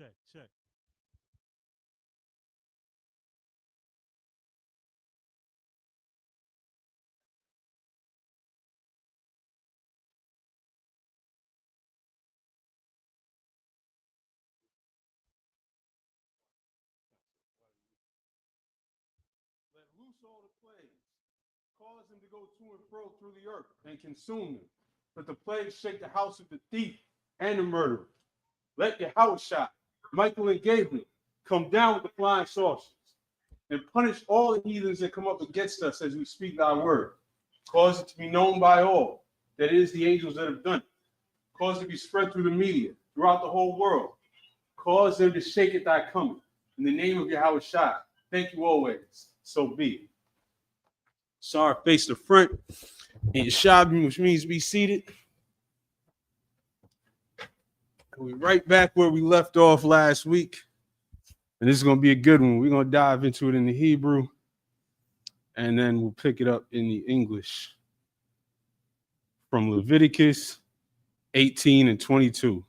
Check, check. Let loose all the plagues. Cause them to go to and fro through the earth and consume them. Let the plagues shake the house of the thief and the murderer. Let Yahushua, Michael and Gabriel come down with the flying saucers and punish all the heathens that come up against us as we speak thy word. Cause it to be known by all that it is the angels that have done it. Cause it to be spread through the media, throughout the whole world. Cause them to shake at thy coming. In the name of Yahushua, thank you always. So be it. Sorry, face the front. And Yashabim, which means be seated. We're right back where we left off last week. And this is going to be a good one. We're going to dive into it in the Hebrew. And then we'll pick it up in the English. From Leviticus 18 and 22.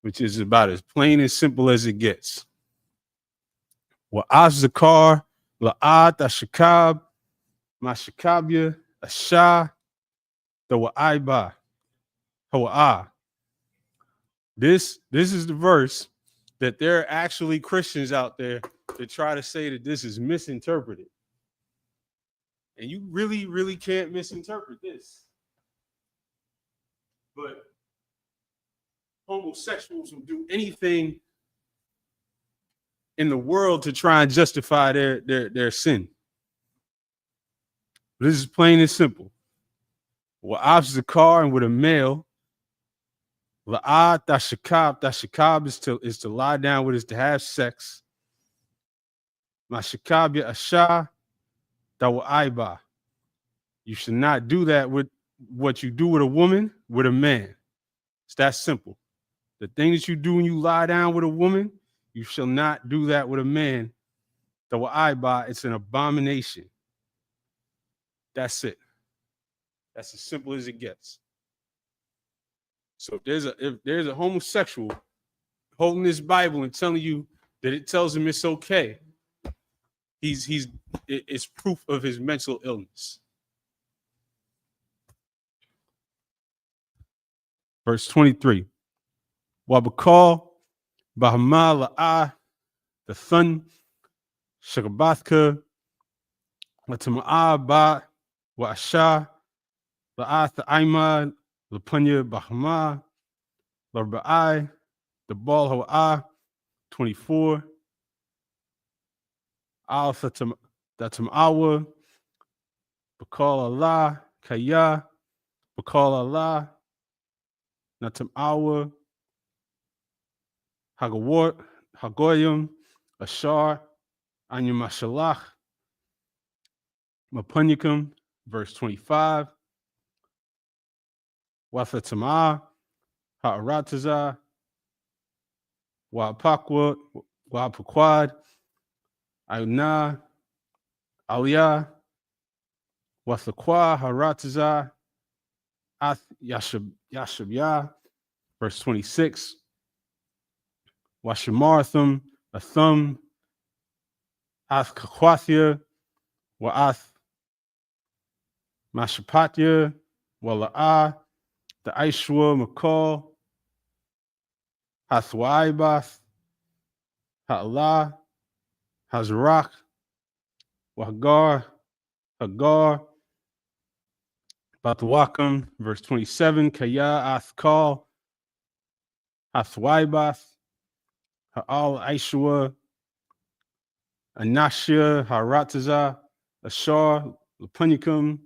Which is about as plain and simple as it gets. Wa'af zakar, la'at ashakab, mashakabya, asha, the wa'aiba, hawa'ah. This is the verse that there are actually Christians out there that try to say that this is misinterpreted. And you really, really can't misinterpret this. But homosexuals will do anything in the world to try and justify their sin. This is plain and simple. Wa'af zakar, and with a male, la'at tashakab is to lie down with, is to have sex. Mashakabya asha dawaiba. You should not do that with what you do with a woman, with a man. It's that simple. The thing that you do when you lie down with a woman, you shall not do that with a man. Dawaiba, it's an abomination. That's it. That's as simple as it gets. So if there's a homosexual holding this Bible and telling you that it tells him it's okay, it's proof of his mental illness. Verse 23. Wabakal Bahama La'ah, the sun, Shagabathka, Latama'ah Ba, Wa'asha, La'ath Aima, Lapunya Bahama, Larba'ai, the Bal Hawa'ah, 24. Alpha Datam'awa, Bakal Allah, Kaya, Bakal Allah, Natam'awa, Hagoyim, Ashar, Anyamashalach, Mapunyakam, verse 25. Wathatama, Ha'arataza, Wa'apakwa, Wa'apakwad, Ayuna, Aliyah, Wathakwa, Harataza, Ath Yashabya, verse 26. Washamartham, Athum, Ath Kakwathia, Wa'ath Mashapatya, Wala'ah, the Aishwa Makal, Hathwaibath, Ha'Allah, Hazarach, Wahagar, Hagar, Batawakam, verse 27, Kaya Athkal, Hathwaibath, Ha'al Aishwa, Anashia, Harataza, Ashar, Lapunyakam,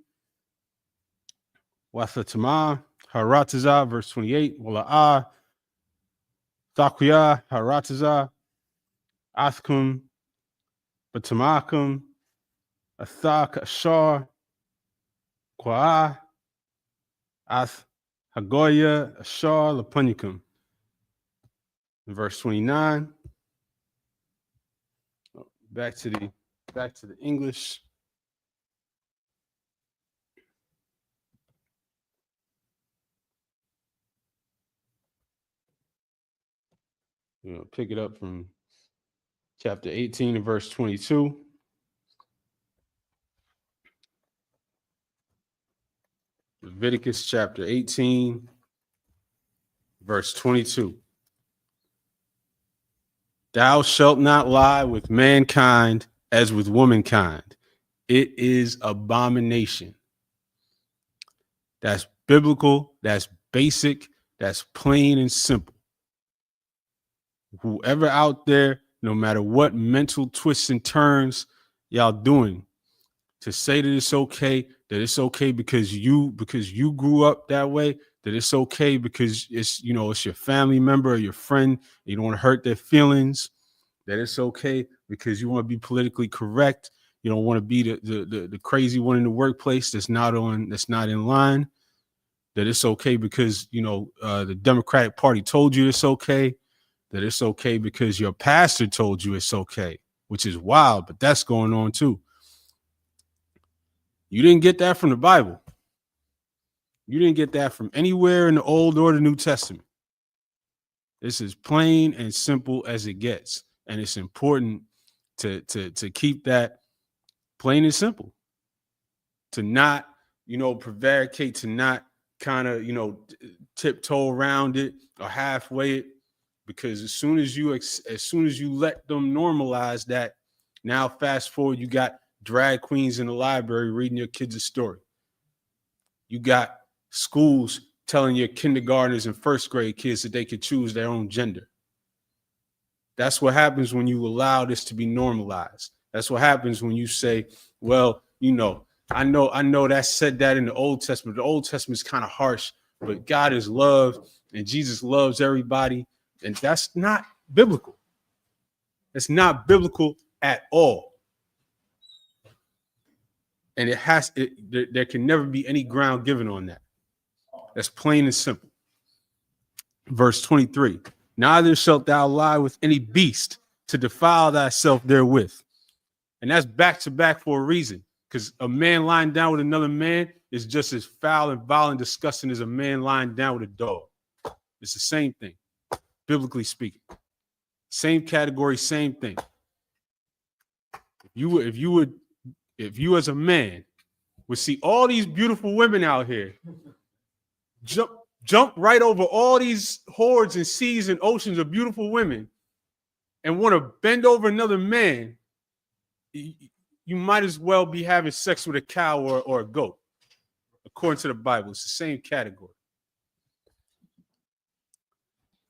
Wathatama, Harataza, verse 28, Wala'ah, Thakuya, Harataza, Athkum, Batamakam, Athak, Ashar, Kwa'ah, Ath, Hagoya, Ashar, Lapunyakam. Verse 29. Back to the Pick it up from chapter 18 and verse 22. Leviticus chapter 18, verse 22. Thou shalt not lie with mankind as with womankind. It is abomination. That's biblical. That's basic. That's plain and simple. Whoever out there, no matter what mental twists and turns y'all doing, to say that it's okay because you grew up that way, that it's okay because it's your family member or your friend, you don't want to hurt their feelings, that it's okay because you want to be politically correct, you don't want to be the crazy one in the workplace that's not in line, that it's okay because the Democratic Party told you it's okay, that it's okay because your pastor told you it's okay, which is wild, but that's going on too. You didn't get that from the Bible. You didn't get that from anywhere in the Old or the New Testament. This is plain and simple as it gets. And it's important to keep that plain and simple. To not, prevaricate, to not kind of, tiptoe around it or halfway it. Because as soon as you let them normalize that, now fast forward, you got drag queens in the library reading your kids a story. You got schools telling your kindergartners and first grade kids that they could choose their own gender. That's what happens when you allow this to be normalized. That's what happens when you say, well, I know that said that in the Old Testament. The Old Testament is kind of harsh, but God is love and Jesus loves everybody. And that's not biblical. It's not biblical at all. And there can never be any ground given on that. That's plain and simple. Verse 23, neither shalt thou lie with any beast to defile thyself therewith. And that's back to back for a reason, because a man lying down with another man is just as foul and vile and disgusting as a man lying down with a dog. It's the same thing, biblically speaking. Same category, same thing. If you as a man would see all these beautiful women out here, jump right over all these hordes and seas and oceans of beautiful women and want to bend over another man, you might as well be having sex with a cow or a goat. According to the Bible, it's the same category.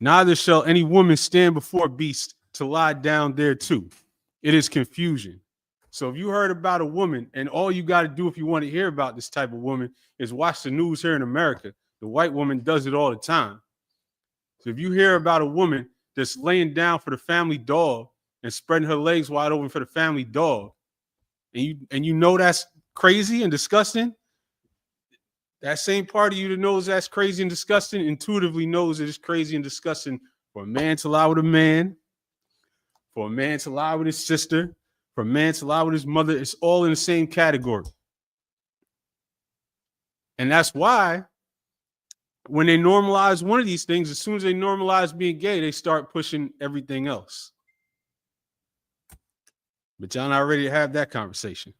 Neither shall any woman stand before a beast to lie down there too. It is confusion. So if you heard about a woman, and all you got to do if you want to hear about this type of woman is watch the news here in America. The white woman does it all the time. So if you hear about a woman that's laying down for the family dog and spreading her legs wide open for the family dog, and you know that's crazy and disgusting, that same part of you that knows that's crazy and disgusting intuitively knows that it's crazy and disgusting for a man to lie with a man, for a man to lie with his sister, for a man to lie with his mother. It's all in the same category. And that's why when they normalize one of these things, as soon as they normalize being gay, they start pushing everything else. But y'all not ready to have that conversation.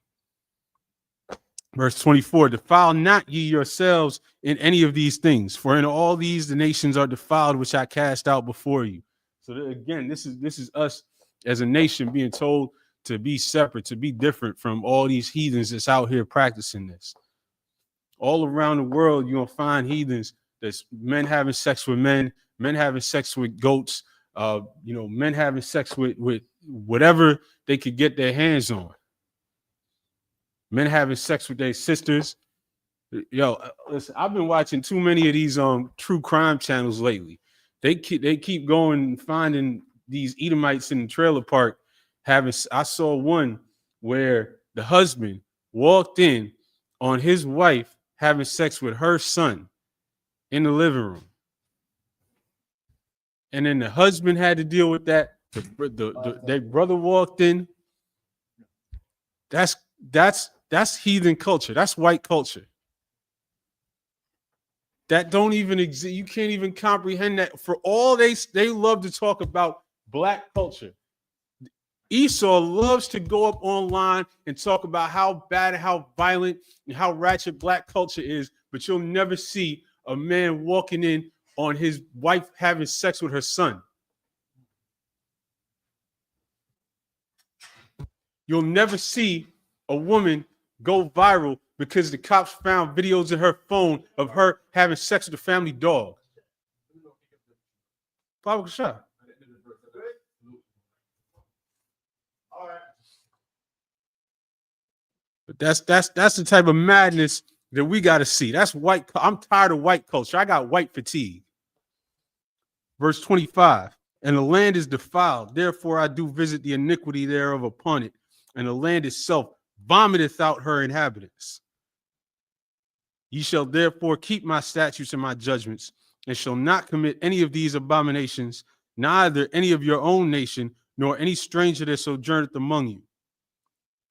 Verse 24, defile not ye yourselves in any of these things, for in all these the nations are defiled, which I cast out before you. So again, this is us as a nation being told to be separate, to be different from all these heathens that's out here practicing this. All around the world, you're going to find heathens that's men having sex with men having sex with goats, men having sex with whatever they could get their hands on. Men having sex with their sisters. Yo, listen, I've been watching too many of these true crime channels lately. They keep going and finding these Edomites in the trailer park I saw one where the husband walked in on his wife having sex with her son in the living room. And then the husband had to deal with that. Their brother walked in. That's heathen culture. That's white culture. that don't even exist. You can't even comprehend that. For all they love to talk about black culture. Esau loves to go up online and talk about how bad and how violent and how ratchet black culture is, but you'll never see a man walking in on his wife having sex with her son. You'll never see a woman go viral because the cops found videos in her phone of her having sex with the family dog. But that's the type of madness that we got to see. That's white. I'm tired of white culture. I got white fatigue. Verse 25. And the land is defiled. Therefore, I do visit the iniquity thereof upon it. And the land itself vomiteth out her inhabitants. Ye shall therefore keep my statutes and my judgments, and shall not commit any of these abominations, neither any of your own nation, nor any stranger that sojourneth among you.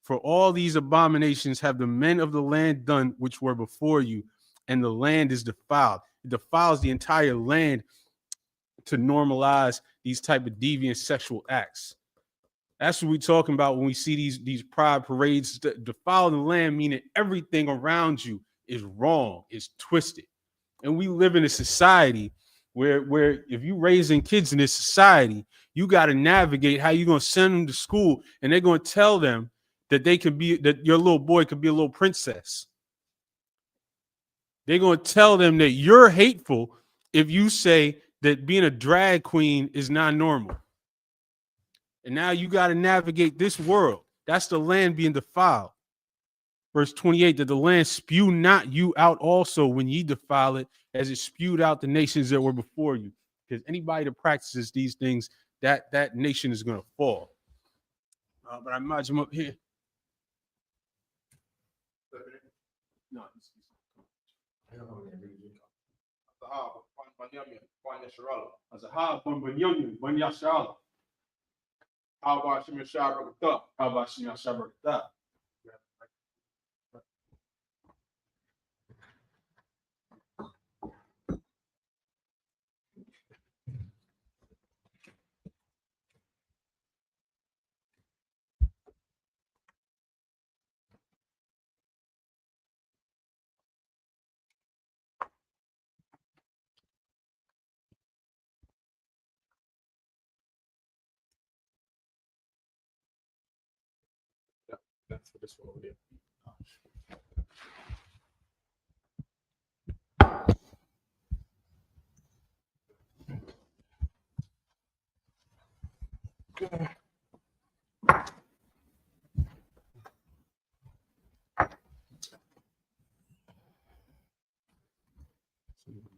For all these abominations have the men of the land done which were before you, and the land is defiled. It defiles the entire land to normalize these type of deviant sexual acts. That's what we're talking about when we see these pride parades. Defile the land, meaning everything around you is wrong, is twisted. And we live in a society where if you raising kids in this society, you got to navigate how you're going to send them to school, and they're going to tell them that that your little boy could be a little princess. They're going to tell them that you're hateful if you say that being a drag queen is not normal. And now you got to navigate this world. That's the land being defiled. Verse 28, that the land spew not you out also when ye defile it, as it spewed out the nations that were before you. Because anybody that practices these things, that nation is going to fall. But I imagine him up here. No, that's for this one over there.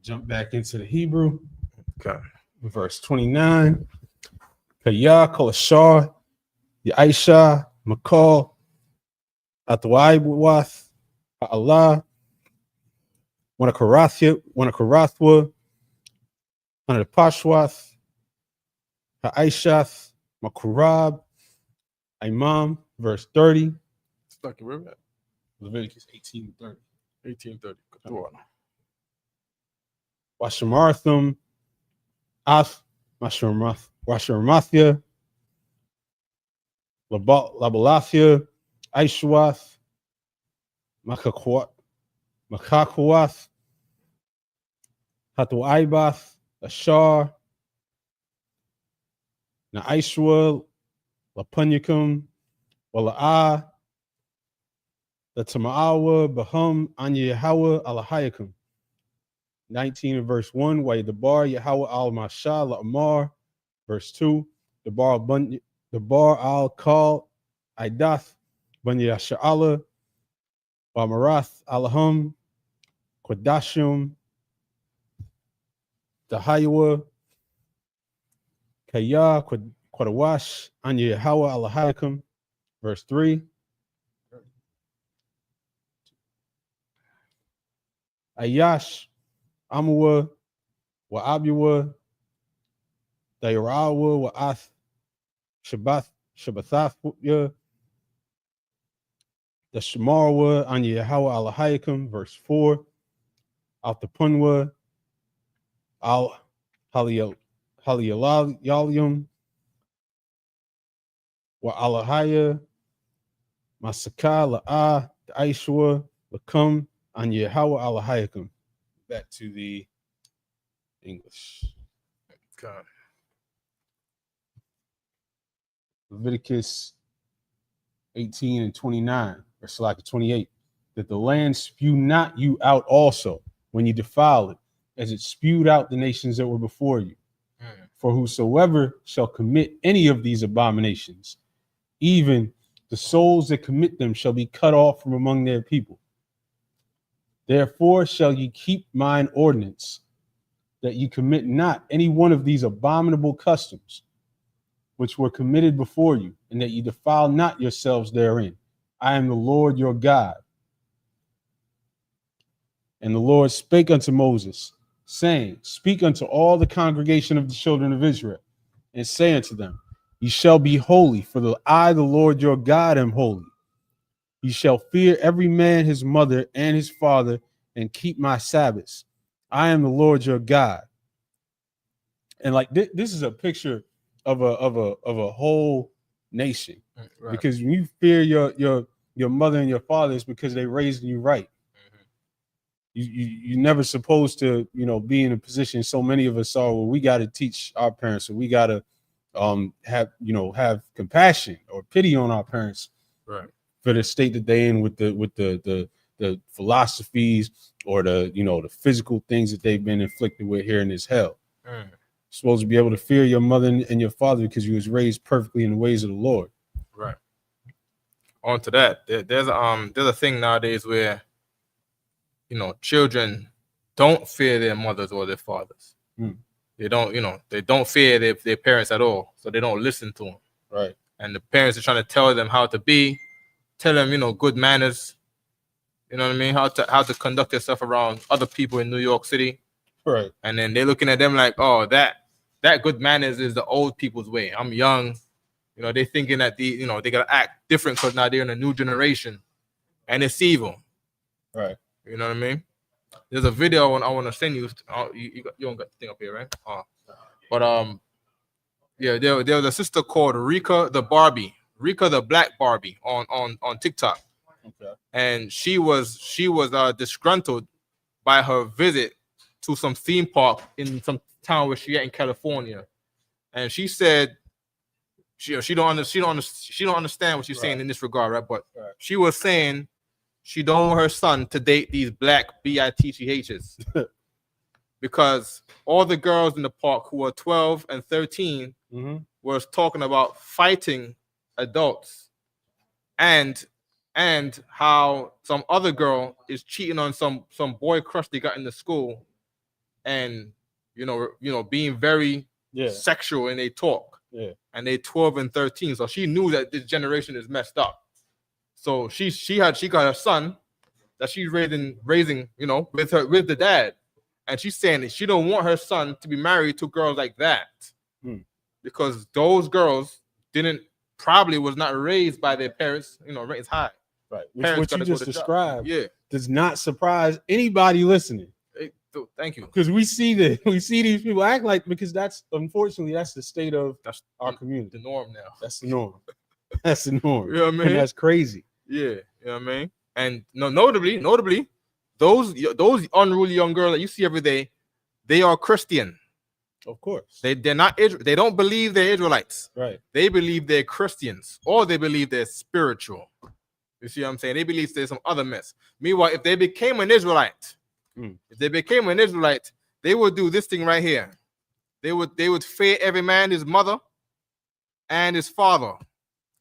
Jump back into the Hebrew. Okay. Verse 29. Kaya Kolashar, Yaisha, Makal, Atwaiwath, Allah, Wanakarathwa, Wanapashwath, Aishath, Makurab, Imam, verse 30. Stuck where at? Leviticus 18:30. 18:30. Washamarthum, Ath, Washaramathia, Labalathia, Aishwath, Makakuath, Hatuaibath, Ashar, Naaishwa, Lapunyukum, Wala'ah, the Tamaawa, Bahum, Anya Yahweh, Alahayakum. 19 and verse 1, Way the bar Yahweh al Masha La'amar, verse 2, the bar al Kal Idath, Banya Sha'ala, Bamarath Alahum, Kodashim, Dahayawa, Kaya, Kodawash, Anya Yahweh Alahayakum, verse 3. Ayash, Amawa, Wa'abiwa, Dairawa, Wa'ath, Shabbathafya, the Shemarwa, Anya Yahweh Alahayakum, verse 4. Altapunwa, Al Halialium, Wa Alahaya, Masaka La'a, Aishwa, Lakum, and Yehawa Alahayakum. Back to the English. God. Leviticus 18 and 29, verse 28, that the land spew not you out also when you defile it, as it spewed out the nations that were before you. For whosoever shall commit any of these abominations, even the souls that commit them shall be cut off from among their people. Therefore shall ye keep mine ordinance, that ye commit not any one of these abominable customs, which were committed before you, and that ye defile not yourselves therein. I am the Lord your God. And the Lord spake unto Moses, saying, speak unto all the congregation of the children of Israel, and say unto them, ye shall be holy, for I, the Lord your God, am holy. Ye shall fear every man his mother and his father, and keep my Sabbaths. I am the Lord your God. And like this is a picture of a whole nation, Right. because when you fear your mother and your father, it's because they raised you right. You're never supposed to, be in a position. So many of us are where we got to teach our parents, or we got to have compassion or pity on our parents, right, for the state that they in with the philosophies or the physical things that they've been inflicted with here in this hell. You're supposed to be able to fear your mother and your father because you was raised perfectly in the ways of the Lord. Right. On to that, there's a thing nowadays where children don't fear their mothers or their fathers. They don't fear their parents at all, so they don't listen to them. Right. And the parents are trying to tell them how to be, tell them good manners. You know what I mean? How to conduct yourself around other people in New York City. Right. And then they're looking at them like, oh, that good manners is the old people's way. I'm young. They're thinking that they gotta act different because now they're in a new generation, and it's evil. Right. You know what I mean? There's a video I want to send you. You don't got the thing up here, right? But yeah, there was a sister called Rika the Black Barbie on TikTok. Okay. And she was disgruntled by her visit to some theme park in some town where she at in California, and she said she don't understand what she's saying in this regard, right? But she was saying she don't want her son to date these black bitchs because all the girls in the park who are 12 and 13 was talking about fighting adults and how some other girl is cheating on some boy crush they got in the school, and being very sexual in they talk. Yeah. And they 12 and 13, so she knew that this generation is messed up. So she got her son that she's raising, with the dad, and she's saying that she don't want her son to be married to girls like that, because those girls probably was not raised by their parents, raised high. Right. Which what you just described does not surprise anybody listening. Thank you. Because we see these people act like, because unfortunately that's the state of our community. The norm now. That's the norm. That's the norm. You know what I mean? And that's crazy. Yeah, you know what I mean? And notably, those unruly young girls that you see every day, they are Christian. Of course. They're not they don't believe they're Israelites. Right. They believe they're Christians, or they believe they're spiritual. You see what I'm saying? They believe there's some other mess. Meanwhile, if they became an Israelite, they would do this thing right here. They would fear every man his mother and his father,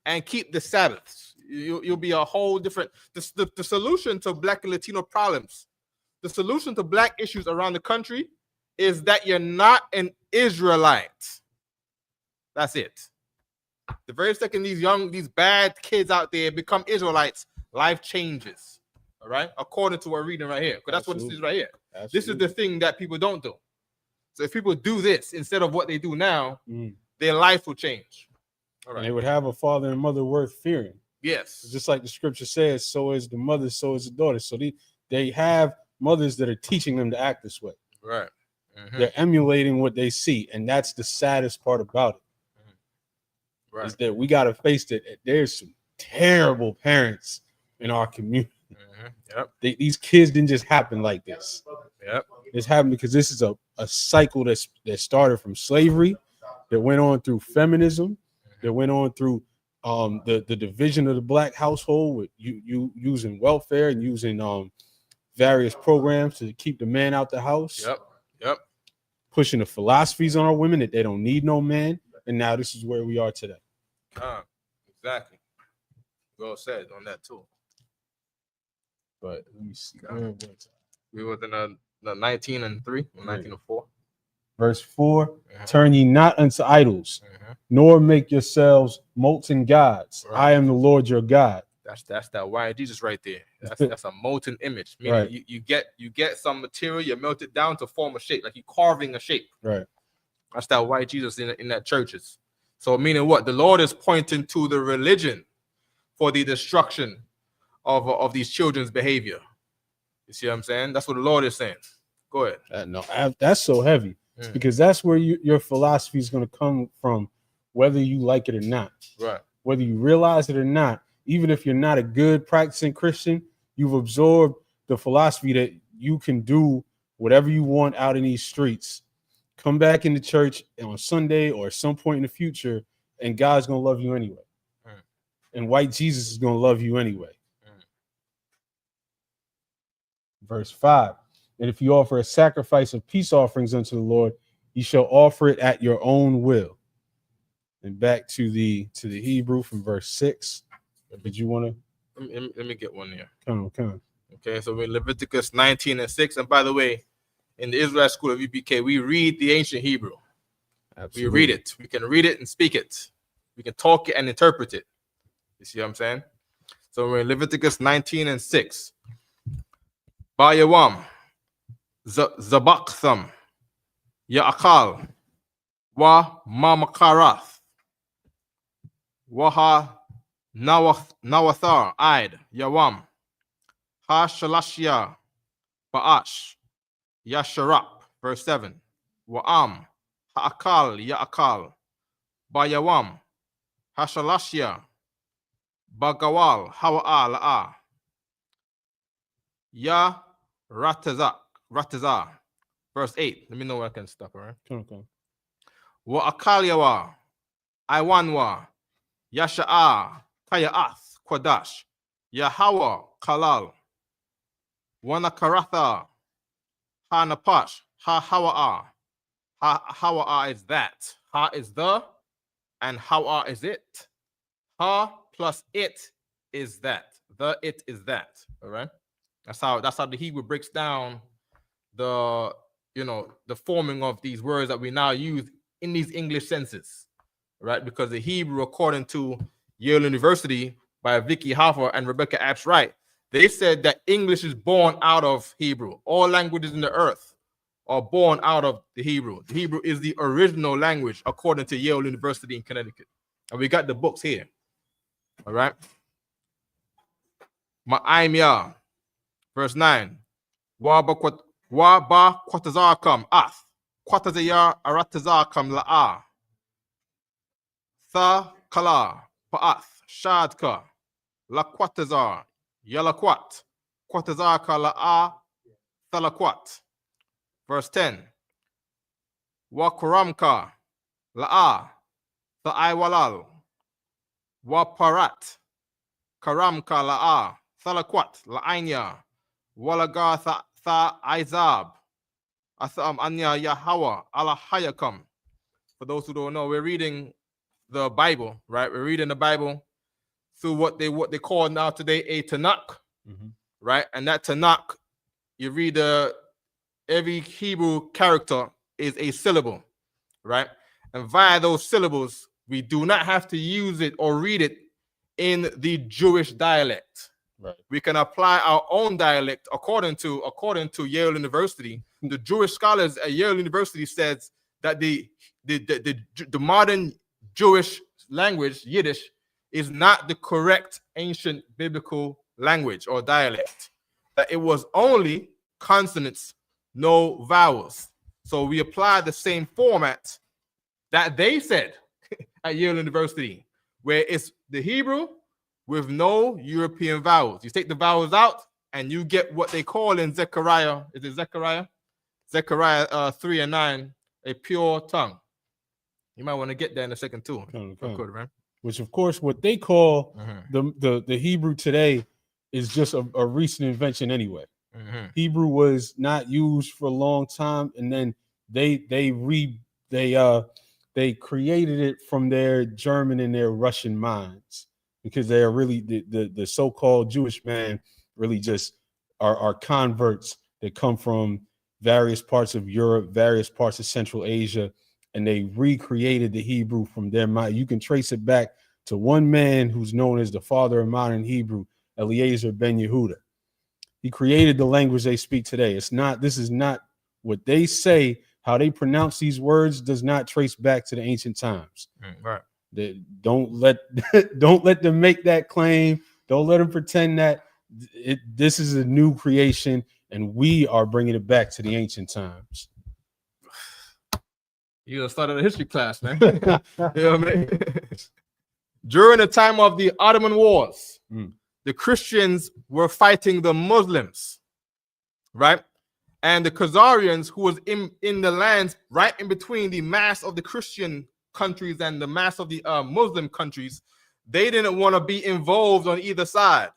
and keep the Sabbaths. You'll be a whole different. The solution to Black and Latino problems, the solution to Black issues around the country, is that you're not an Israelite. That's it. The very second these bad kids out there become Israelites, life changes. All right, according to what we're reading right here, because that's what this is right here. Absolutely. This is the thing that people don't do. So if people do this instead of what they do now, their life will change. All right. And they would have a father and mother worth fearing. Yes. Just like the scripture says, so is the mother, so is the daughter. So they have mothers that are teaching them to act this way. Right. They're emulating what they see, and that's the saddest part about it. Right. Is that we got to face that there's some terrible parents in our community. Yep. These kids didn't just happen like this. Yep. It's happened because this is a cycle that started from slavery, that went on through feminism, that went on through the division of the black household with you using welfare and using various programs to keep the man out the house. Yep. Yep. Pushing the philosophies on our women that they don't need no man. And now this is where we are today. Exactly. Well said on that too. But let me see. We were in the 19 and 3, 19 and 4. Verse 4, turn ye not unto idols, nor make yourselves molten gods. Right. I am the Lord your God. That's that white Jesus right there. That's a molten image. Meaning Right. you get some material, you melt it down to form a shape, like you're carving a shape. Right. That's that white Jesus in that churches. So meaning what? The Lord is pointing to the religion for the destruction of these children's behavior. You see what I'm saying? That's what the Lord is saying. Go ahead. No, that's so heavy. It's because that's where your philosophy is going to come from, whether you like it or not. Right. Whether you realize it or not, even if you're not a good practicing Christian, you've absorbed the philosophy that you can do whatever you want out in these streets. Come back into church on Sunday or at some point in the future, and God's going to love you anyway. And white Jesus is going to love you anyway. Verse 5, and if you offer a sacrifice of peace offerings unto the Lord, you shall offer it at your own will. And back to the Hebrew from verse 6. Did you want to? Let me get one here. Come on. Okay, so we're in Leviticus 19 and 6. And by the way, in the Israel School of UPK, we read the ancient Hebrew. Absolutely. We read it. We can read it and speak it. We can talk it and interpret it. You see what I'm saying? So we're in Leviticus 19 and 6. Bayawam, Zabaktham, Ya'akal, Wa Mamakarath, Waha Nawathar, Aid, Yawam, Ha Shalashia, Ba'ash, Yasharap, verse 7. Wa'am, Ha'akal, Ya'akal, Bayawam, Hashalashia, Bagawal, Hawa'a, La'a, Ya Ratazar, verse 8. Let me know where I can stop, all right? Okay. Wa Akalyawa, Iwanwa, Yasha'a, Kayaath, Kwadash, Yahawa, Kalal, Wanakaratha, Hanapash, Ha Hawa'a. Hawa'a is that. Ha is the, and Hawa'a is it. Ha plus it is that. The it is that. All right. That's how the Hebrew breaks down the forming of these words that we now use in these English senses, right? Because the Hebrew, according to Yale University by Vicky Hoffer and Rebecca Apps Wright, they said that English is born out of Hebrew. All languages in the earth are born out of the Hebrew. The Hebrew is the original language, according to Yale University in Connecticut. And we got the books here. All right. Ma'aimya, verse 9. Wa ba kwatazakam ath. Kwatazaya aratazakam la'a. Tha kala pa'ath. Shadka. La kwatazar. Yalakwat. Kwatazaka la'a. Thalakwat. Verse 10. Wa kuramka. La'a. Tha'aiwalal. Wa parat. Karamka la'a. Thalakwat. La'ainya. Walaga tha izab. Atham anya Yahweh ala hayakam. For those who don't know, we're reading the Bible, right? We're reading the Bible through what they call now today a Tanakh, right? And that Tanakh, you read every Hebrew character is a syllable, right? And via those syllables, we do not have to use it or read it in the Jewish dialect. Right. We can apply our own dialect according to Yale University. The Jewish scholars at Yale University says that the modern Jewish language, Yiddish, is not the correct ancient biblical language or dialect. That it was only consonants, no vowels. So we apply the same format that they said at Yale University, where it's the Hebrew with no European vowels. You take the vowels out and you get what they call in Zechariah, is it Zechariah? Zechariah 3:9, a pure tongue. You might want to get that in a second too. Good, right? Which, of course, what they call Mhm. the Hebrew today is just a recent invention anyway. Mhm. Hebrew was not used for a long time, and then they created it from their German and their Russian minds, because they are really the so-called Jewish man really just are converts that come from various parts of Europe, various parts of Central Asia, and they recreated the Hebrew from their mind. You can trace it back to one man who's known as the father of modern Hebrew, Eliezer ben Yehuda. He created the language they speak today. This is not what they say. How they pronounce these words does not trace back to the ancient times. Right. Don't let them make that claim. Don't let them pretend that this is a new creation and we are bringing it back to the ancient times. You started a history class, man. You know what I mean? During the time of the Ottoman Wars, the Christians were fighting the Muslims, right? And the Khazarians, who was in the lands right in between the mass of the Christian countries and the mass of the Muslim countries, they didn't want to be involved on either side.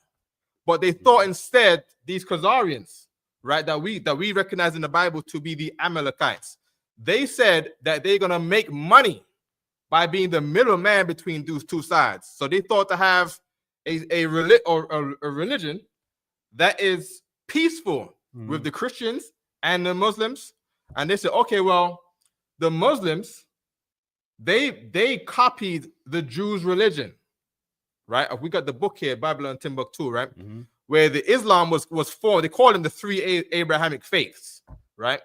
But they thought instead, these Khazarians, right, that we recognize in the Bible to be the Amalekites, they said that they're going to make money by being the middleman between those two sides. So they thought to have a religion that is peaceful with the Christians and the Muslims. And they said, okay, well, the Muslims, they copied the Jews' religion, right? We got the book here, Babylon and Timbuktu, right? Where the Islam was formed. They called them the three Abrahamic faiths, right?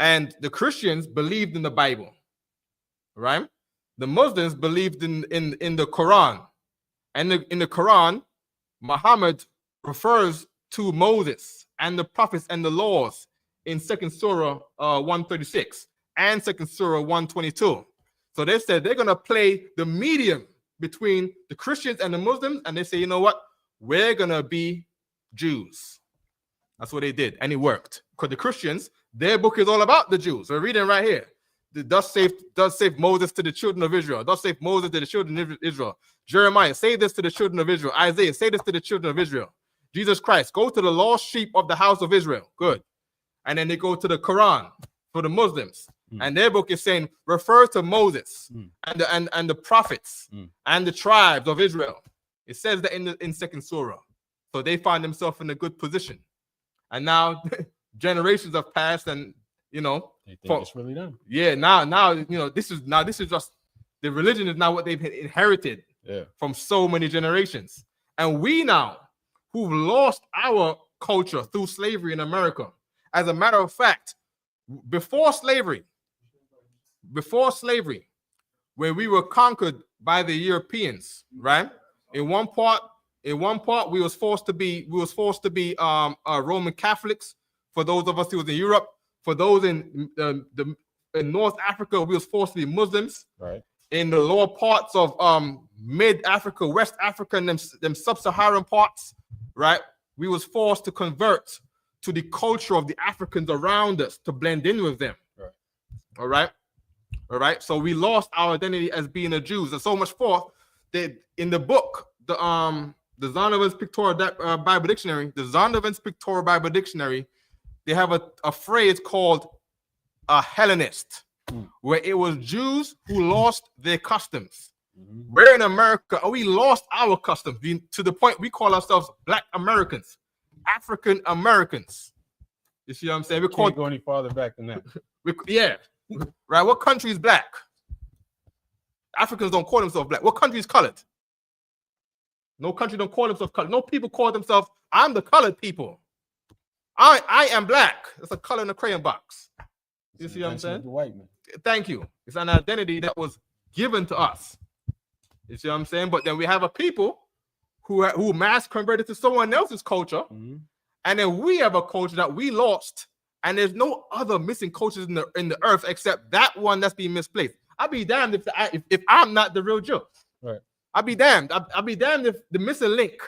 And the Christians believed in the Bible, right? The Muslims believed in the Quran. And in the Quran, Muhammad refers to Moses and the prophets and the laws in 2nd Surah 136 and 2nd Surah 122. So they said they're going to play the medium between the Christians and the Muslims, and they say, you know what? We're going to be Jews. That's what they did, and it worked. Because the Christians, their book is all about the Jews. We're reading right here. Thus save Moses to the children of Israel. Thus save Moses to the children of Israel. Jeremiah, say this to the children of Israel. Isaiah, say this to the children of Israel. Jesus Christ, go to the lost sheep of the house of Israel. Good. And then they go to the Quran for the Muslims. And their book is saying, refer to Moses and the prophets and the tribes of Israel. It says that in 2nd Surah. So they find themselves in a good position. And now generations have passed, and you know, they think it's really done. Yeah, now you know, this is just the religion is now what they've inherited from so many generations. And we now, who've lost our culture through slavery in America, as a matter of fact, before slavery, when we were conquered by the Europeans, right? In one part, we was forced to be Roman Catholics. For those of us who was in Europe, for those in North Africa, we was forced to be Muslims. Right. In the lower parts of Mid Africa, West Africa, and them sub-Saharan parts, right? We was forced to convert to the culture of the Africans around us to blend in with them. Right. All right. So we lost our identity as being a Jews, and so much forth that in the book, the Zondervan's Pictorial Bible Dictionary, they have a phrase called a Hellenist, where it was Jews who lost their customs. We're in America, and we lost our customs to the point we call ourselves Black Americans, African Americans. You see what I'm saying? We can't go any farther back than that. Right. What country is black? Africans don't call themselves black. What country is colored? No country don't call themselves colored. No people call themselves, I'm the colored people. I am black. That's a color in a crayon box. You see what I'm saying? The white man. Thank you. It's an identity that was given to us. You see what I'm saying? But then we have a people who mass converted to someone else's culture, And then we have a culture that we lost, and there's no other missing cultures in the earth except that one that's being misplaced. I'll be damned if I'm not the real Jew. Right. I'll be damned. I'll be damned if the missing link,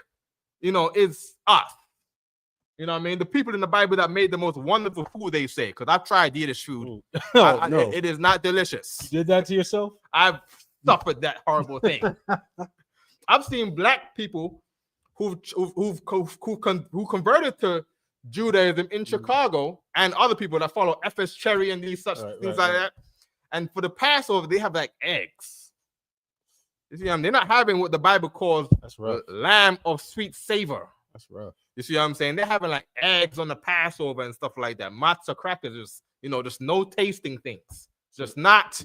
is us. You know what I mean? The people in the Bible that made the most wonderful food, they say, because I've tried Yiddish food. No. It is not delicious. You did that to yourself? I've suffered that horrible thing. I've seen black people who converted to Judaism in Chicago, and other people that follow F.S. Cherry and these such things like that. And for the Passover, they have like eggs. You see, they're not having what the Bible calls lamb of sweet savor. That's rough. You see what I'm saying? They're having like eggs on the Passover and stuff like that. Matzah crackers, just no tasting things. Just not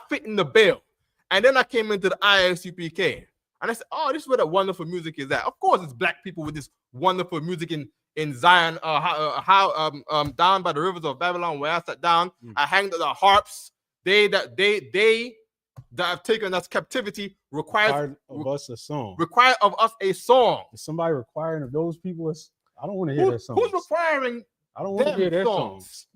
fitting the bill. And then I came into the ISUPK, and I said, "Oh, this is where the wonderful music is at." Of course, it's black people with this wonderful music in Zion, down by the rivers of Babylon, where I sat down. I hanged the harps. They that have taken us captivity required of us a song. Require of us a song. Is somebody requiring of those people? I don't want to hear their songs. Who's requiring? I don't want to hear their songs.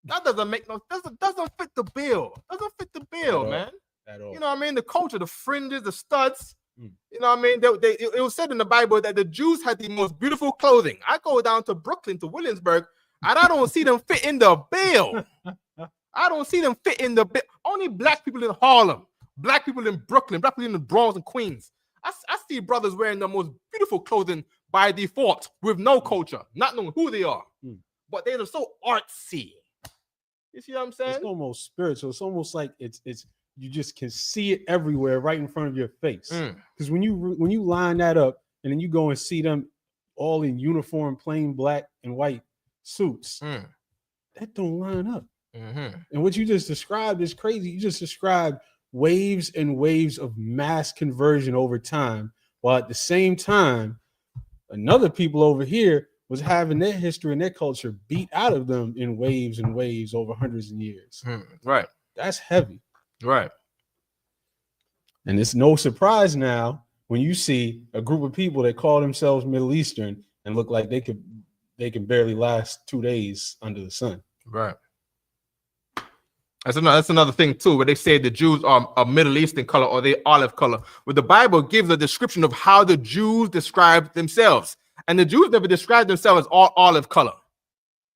That doesn't make doesn't fit the bill. Doesn't fit the bill, man. At all. You know what I mean? The culture, the fringes, the studs. You know what I mean? It was said in the Bible that the Jews had the most beautiful clothing. I go down to Brooklyn, to Williamsburg, and I don't see them fit in the bill. I don't see them fit in the bill. Only black people in Harlem, black people in Brooklyn, black people in the Bronx and Queens. I see brothers wearing the most beautiful clothing by default with no culture, not knowing who they are. But they're so artsy. You see what I'm saying? It's almost spiritual. It's almost like it's you just can see it everywhere right in front of your face. Because when you line that up and then you go and see them all in uniform, plain black and white suits, that don't line up. And what you just described is crazy. You just described waves and waves of mass conversion over time, while at the same time, another people over here was having their history and their culture beat out of them in waves and waves over hundreds of years. Right. That's heavy. Right. And it's no surprise now when you see a group of people that call themselves Middle Eastern and look like they can barely last 2 days under the sun. Right. That's another thing too, where they say the Jews are a Middle Eastern color or they olive color. But the Bible gives a description of how the Jews describe themselves. And the Jews never describe themselves as all olive color.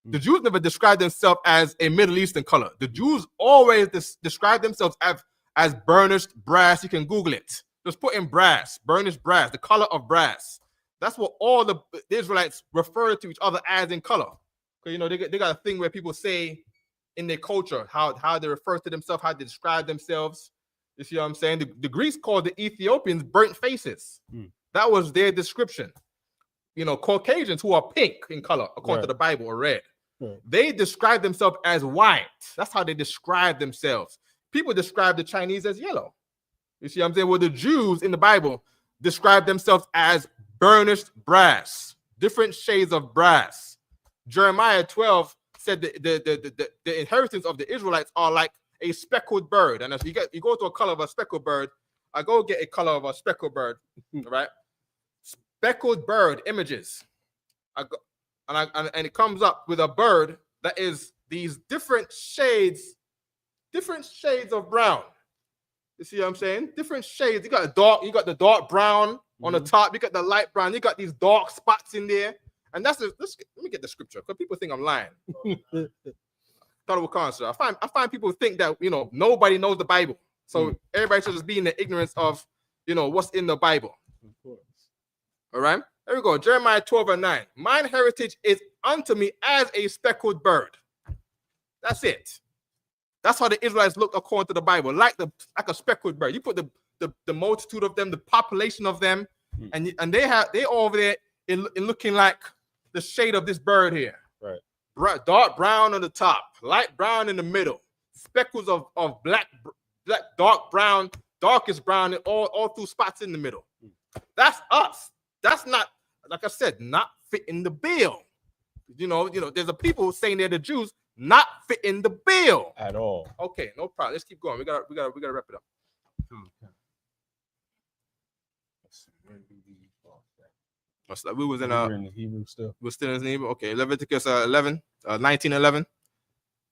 The Jews never describe themselves as a Middle Eastern color. The Jews always describe themselves as burnished brass. You can Google it. Just put in brass, burnished brass, the color of brass. That's what all the Israelites refer to each other as in color. Because they got a thing where people say in their culture how they refer to themselves, how they describe themselves. You see what I'm saying? The Greeks called the Ethiopians burnt faces. That was their description. Caucasians who are pink in color, according to the Bible, or red. They describe themselves as white. That's how they describe themselves. People describe the Chinese as yellow. You see what I'm saying? Well, the Jews in the Bible describe themselves as burnished brass, different shades of brass. Jeremiah 12 said the inheritance of the Israelites are like a speckled bird. And if you go to a color of a speckled bird, I go get a color of a speckled bird, right? Speckled bird images. And it comes up with a bird that is these different shades of brown. You see what I'm saying? Different shades. You got the dark brown on the top. You got the light brown. You got these dark spots in there. And let me get the scripture because people think I'm lying. I find people think that nobody knows the Bible, so everybody should just be in the ignorance of what's in the Bible. Of course. All right. There we go. Jeremiah 12:9. Mine heritage is unto me as a speckled bird. That's it. That's how the Israelites look according to the Bible, like a speckled bird. You put the multitude of them, the population of them, and they over there in looking like the shade of this bird here. Right. Dark brown on the top, light brown in the middle, speckles of black, dark brown, darkest brown, and all through spots in the middle. That's us. That's not, like I said, not fitting the bill. There's a people saying they're the Jews, not fitting the bill at all. Okay, no problem. Let's keep going. We gotta wrap it up. We was in We're in the Hebrew still. we're still in the Hebrew. Okay, Leviticus 19:11.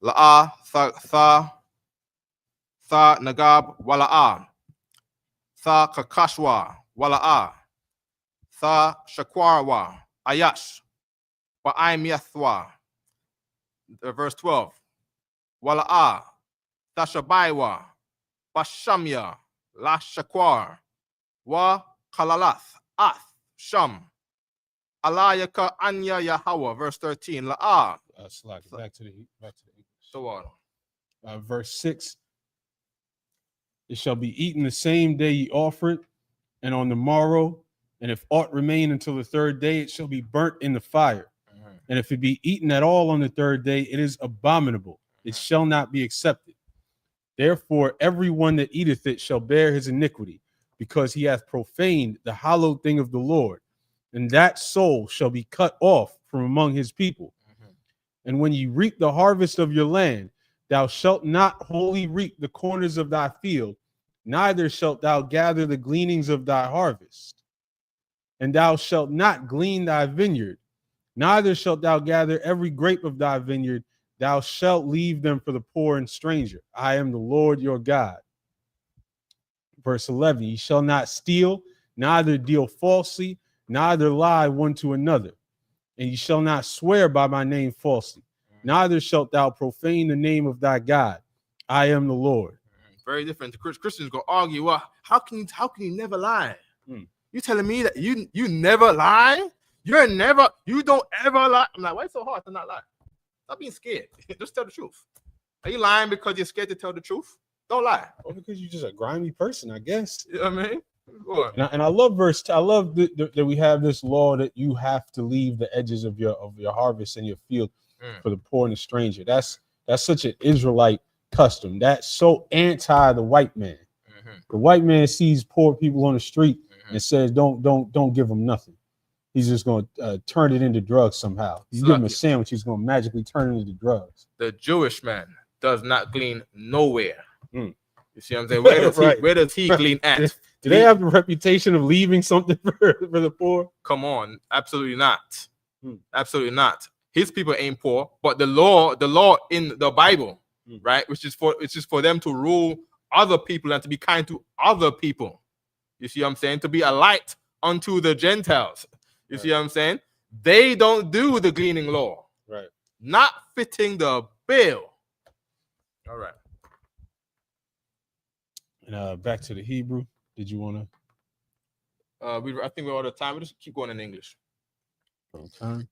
La'ah tha nagab wala'ah tha kakashwa wala'ah tha shakwarwa ayash wa'im yathwa. Verse 12. Wala'ah tha shabaiwa bashamya la shakwar wa kalalath ath sham alayaka anya Yahweh. Verse 13. La'ah. Back to the English. So on. Verse 6. It shall be eaten the same day ye offer it, and on the morrow, and if aught remain until the third day, it shall be burnt in the fire. And if it be eaten at all on the third day, it is abominable. It shall not be accepted. Therefore, everyone that eateth it shall bear his iniquity, because he hath profaned the hallowed thing of the Lord, and that soul shall be cut off from among his people. And when ye reap the harvest of your land, thou shalt not wholly reap the corners of thy field, neither shalt thou gather the gleanings of thy harvest. And thou shalt not glean thy vineyard, neither shalt thou gather every grape of thy vineyard. Thou shalt leave them for the poor and stranger. I am the Lord your God. Verse 11, ye shall not steal, neither deal falsely, neither lie one to another. And ye shall not swear by my name falsely, neither shalt thou profane the name of thy God. I am the Lord. Very different. Christians go argue, well, how can you never lie? You telling me that you never lie? You don't ever lie. I'm like, why is it so hard to not lie? Stop being scared. Just tell the truth. Are you lying because you're scared to tell the truth? Don't lie. Or because you're just a grimy person, I guess. You know what I mean? Go on. And I love I love that we have this law that you have to leave the edges of your harvest and your field for the poor and the stranger. That's such an Israelite custom. That's so anti the white man. The white man sees poor people on the street and says, don't give them nothing. He's just going to turn it into drugs somehow. You give him a sandwich, he's going to magically turn it into drugs. The Jewish man does not glean nowhere. You see what I'm saying? Where does he glean at? Do they have the reputation of leaving something for the poor? Come on, absolutely not. Absolutely not. His people ain't poor, but the law in the Bible, right, which is for them to rule other people and to be kind to other people. You see what I'm saying? To be a light unto the Gentiles. You see what I'm saying? They don't do the gleaning law. Right. Not fitting the bill. All right. And back to the Hebrew. Did you want to? I think we're all the time. We'll just keep going in English. Okay.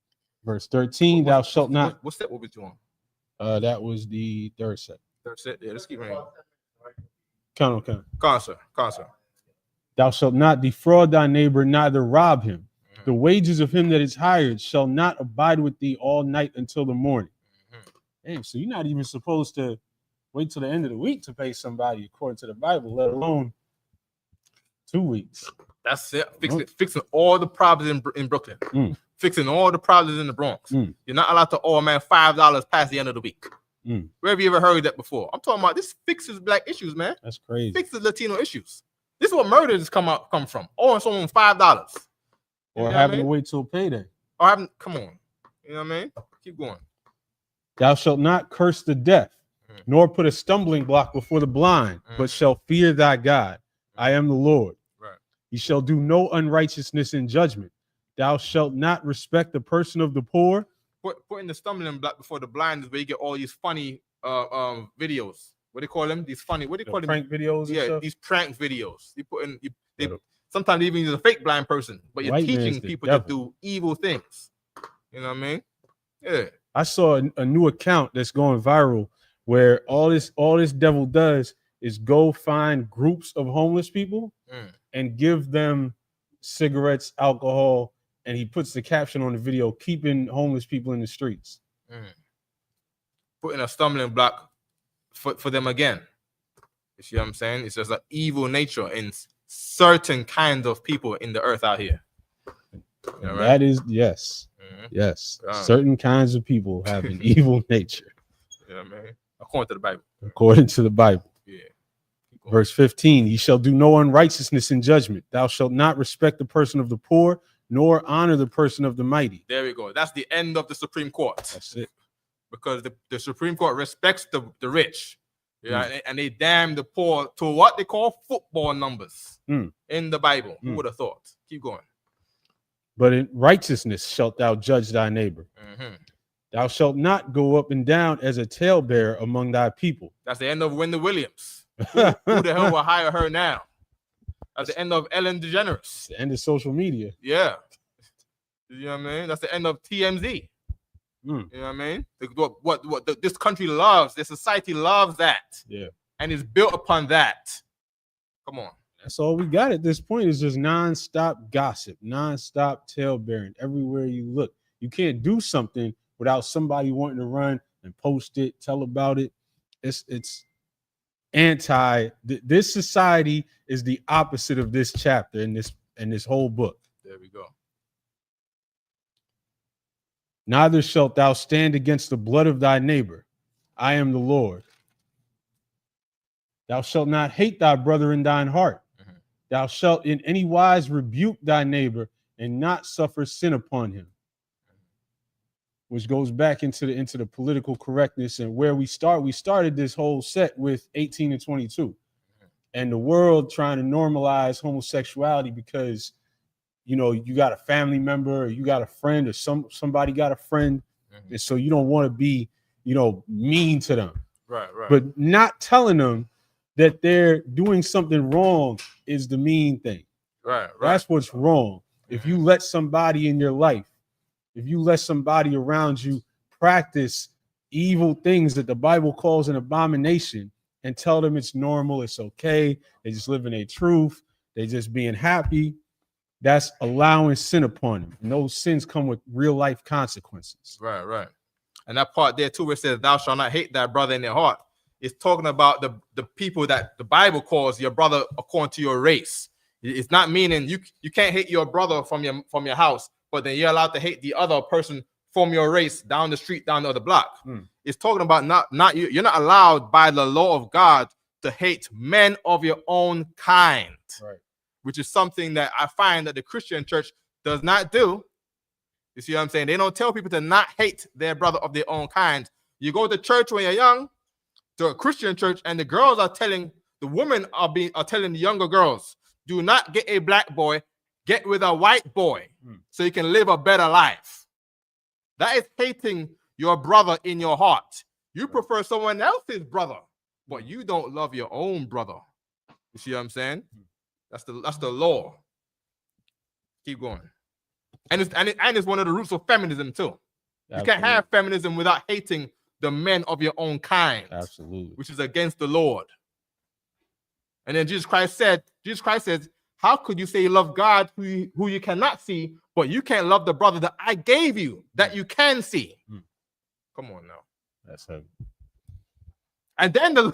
Verse 13, thou shalt not. What's that? What we doing? That was the third set. Third set. Yeah, let's keep going. Count. Sir. Thou shalt not defraud thy neighbor, neither rob him. The wages of him that is hired shall not abide with thee all night until the morning. Damn, so you're not even supposed to wait till the end of the week to pay somebody according to the Bible, let alone 2 weeks. That's it. Fixing all the problems in Brooklyn. Fixing all the problems in the Bronx. You're not allowed to owe a man $5 past the end of the week. Where have you ever heard that before? I'm talking about this fixes black issues, man. That's crazy. Fixes Latino issues. This is what murders come from. Owing someone $5. Or having to wait till payday. Come on. You know what I mean? Keep going. Thou shalt not curse the deaf, nor put a stumbling block before the blind, but shall fear thy God. I am the Lord. Right. Ye shall do no unrighteousness in judgment. Thou shalt not respect the person of the poor. Putting the stumbling block before the blind is where you get all these funny videos. What do you call them? These funny, what do you call them? Prank videos? Yeah, these prank videos. They sometimes even use a fake blind person, but you're teaching people to do evil things. You know what I mean? Yeah. I saw a new account that's going viral where all this devil does is go find groups of homeless people and give them cigarettes, alcohol, and he puts the caption on the video, keeping homeless people in the streets. Putting a stumbling block for them again. You see what I'm saying? It's just an evil nature in certain kinds of people in the earth out here. You know, right? That is, yes. Yes. Certain kinds of people have an evil nature. Yeah, man. According to the Bible. According to the Bible. Yeah. Verse 15, ye shall do no unrighteousness in judgment. Thou shalt not respect the person of the poor, nor honor the person of the mighty. There we go. That's the end of the Supreme Court. That's it. Because the Supreme Court respects the rich. Yeah, and they damn the poor to what they call football numbers in the Bible. Who would have thought? Keep going. But in righteousness shalt thou judge thy neighbor. Thou shalt not go up and down as a talebearer among thy people. That's the end of Wendy Williams. Who the hell will hire her now? That's the end of Ellen DeGeneres. The end of social media. Yeah. You know what I mean? That's the end of TMZ. You know what I mean? What this country loves, this society loves that. Yeah. And it's built upon that. Come on. That's all we got at this point is just nonstop gossip, nonstop talebearing everywhere you look. You can't do something without somebody wanting to run and post it, tell about it. It's anti. This society is the opposite of this chapter in this whole book. There we go. Neither shalt thou stand against the blood of thy neighbor. I am the Lord. Thou shalt not hate thy brother in thine heart. Thou shalt in any wise rebuke thy neighbor and not suffer sin upon him. Which goes back into the political correctness and where we started this whole set with 18 and 22 and the world trying to normalize homosexuality because you know, you got a family member or you got a friend or somebody got a friend. And so you don't want to be, you know, mean to them. Right. But not telling them that they're doing something wrong is the mean thing. Right. That's what's wrong. If you let somebody in your life, if you let somebody around you practice evil things that the Bible calls an abomination and tell them it's normal, it's okay, they just live in their truth, they just being happy, that's allowing sin upon them. And those sins come with real life consequences. Right. And that part there too, where it says, thou shalt not hate thy brother in their heart. It's talking about the people that the Bible calls your brother according to your race. It's not meaning you can't hate your brother from your house, but then you're allowed to hate the other person from your race down the street, down the other block. It's talking about you're not allowed by the law of God to hate men of your own kind. Right. Which is something that I find that the Christian church does not do. You see what I'm saying? They don't tell people to not hate their brother of their own kind. You go to church when you're young, to a Christian church, and the girls are telling, the women are telling the younger girls, do not get a black boy, get with a white boy so you can live a better life. That is hating your brother in your heart. You prefer someone else's brother, but you don't love your own brother. You see what I'm saying? That's the law. Keep going. And it's one of the roots of feminism too. Absolutely. You can't have feminism without hating the men of your own kind. Absolutely. Which is against the Lord. And then Jesus Christ says, how could you say you love God who you cannot see, but you can't love the brother that I gave you that you can see? Come on now. That's heavy. And then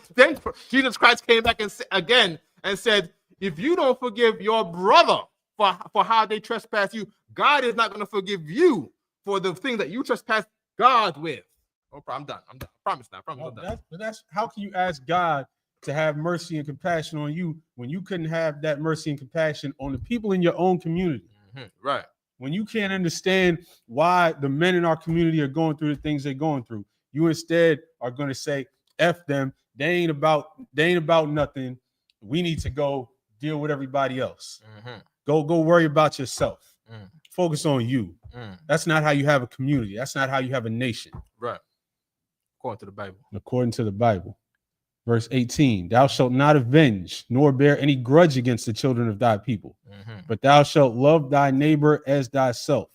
Jesus Christ came back and said, if you don't forgive your brother for how they trespass you, God is not going to forgive you for the things that you trespass God with. Oh, I'm done. I promise now. I'm done. That's how can you ask God to have mercy and compassion on you when you couldn't have that mercy and compassion on the people in your own community? Right. When you can't understand why the men in our community are going through the things they're going through, you instead are going to say, F them. They ain't about nothing. We need to go deal with everybody else. Go worry about yourself. Focus on you. That's not how you have a community. That's not how you have a nation. Right. According to the Bible. According to the Bible. Verse 18, thou shalt not avenge, nor bear any grudge against the children of thy people, but thou shalt love thy neighbor as thyself.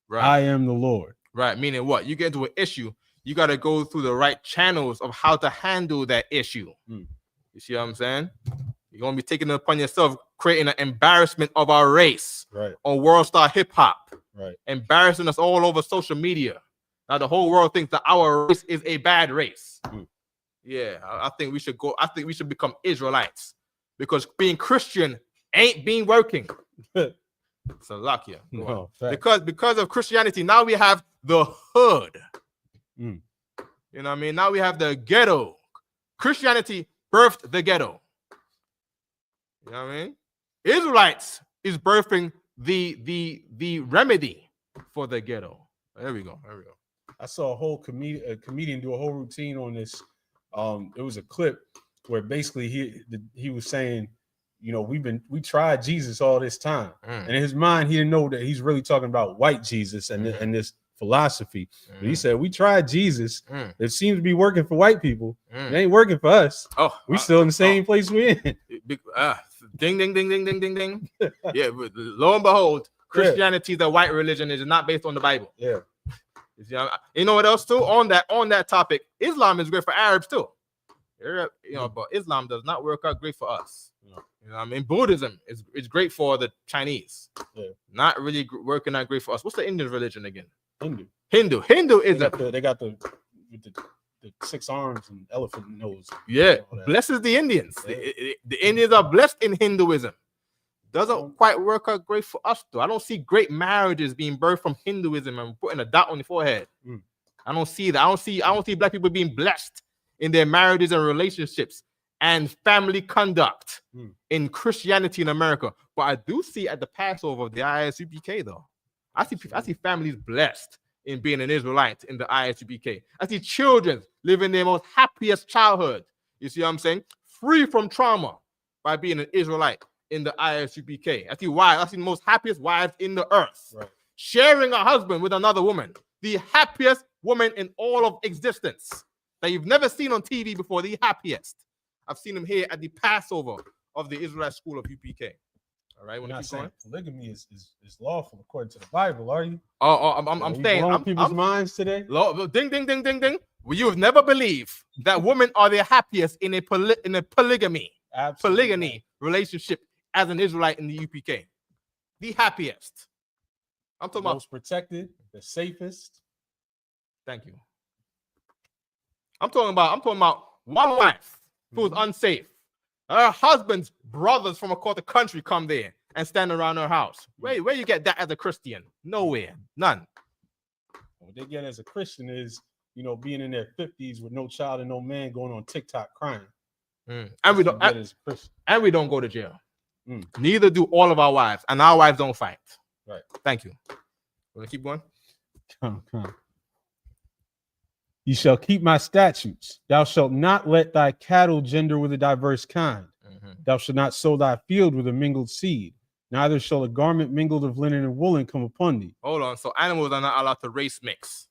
Right. I am the Lord. Right. Meaning what? You get into an issue, you got to go through the right channels of how to handle that issue. You see what I'm saying? You're going to be taking it upon yourself, creating an embarrassment of our race on World Star Hip Hop, embarrassing us all over social media. Now the whole world thinks that our race is a bad race. Yeah, I think we should go. I think we should become Israelites because being Christian ain't been working. So lock you. Because of Christianity, now we have the hood. You know what I mean? Now we have the ghetto. Christianity birthed the ghetto. You know what I mean? Israelites is birthing the remedy for the ghetto. There we go. I saw a whole comedian do a whole routine on this. It was a clip where basically he was saying, you know, we tried Jesus all this time, and in his mind he didn't know that he's really talking about white Jesus and this philosophy. But he said, we tried Jesus. It seems to be working for white people. It ain't working for us. We still in the same place we're in. Ding ding ding ding ding ding ding. Yeah, but lo and behold, Christianity is a white religion. It is not based on the Bible. Yeah. You know what else too? On that topic, Islam is great for Arabs too. You know, but Islam does not work out great for us. You know what I mean? Buddhism is great for the Chinese. Yeah. Not really working out great for us. What's the Indian religion again? Hinduism. They got the 6 arms and elephant nose. Yeah, blesses the Indians. Yeah. The Indians are blessed in Hinduism. Doesn't quite work out great for us though. I don't see great marriages being birthed from Hinduism and putting a dot on your forehead. I don't see that. I don't see black people being blessed in their marriages and relationships and family conduct in Christianity in America. But I do see at the Passover of the ISUPK though. I see families blessed in being an Israelite in the ISUPK. I see children living their most happiest childhood. You see what I'm saying? Free from trauma by being an Israelite in the ISUPK. I see wives. I see the most happiest wives in the earth. Right. Sharing a husband with another woman. The happiest woman in all of existence that you've never seen on TV before. The happiest. I've seen them here at the Passover of the Israelite School of UPK. All right, you're not saying polygamy is lawful according to the Bible, are you? I'm saying I'm people's minds today. Ding ding ding ding ding. Well, you have never believed that women are the happiest in a polygamy relationship as an Israelite in the UPK. The happiest. I'm talking about most protected, the safest. Thank you. I'm talking about one wife who is unsafe. Her husband's brothers from across the country come there and stand around her house. Where you get that as a Christian? Nowhere. None. What they get as a Christian is, you know, being in their 50s with no child and no man going on TikTok crying. And we don't go to jail. Neither do all of our wives. And our wives don't fight. Right. Thank you. Want to keep going? Come. You shall keep my statutes. Thou shalt not let thy cattle gender with a diverse kind. Thou shalt not sow thy field with a mingled seed. Neither shall a garment mingled of linen and woolen come upon thee. Hold on. So animals are not allowed to race mix.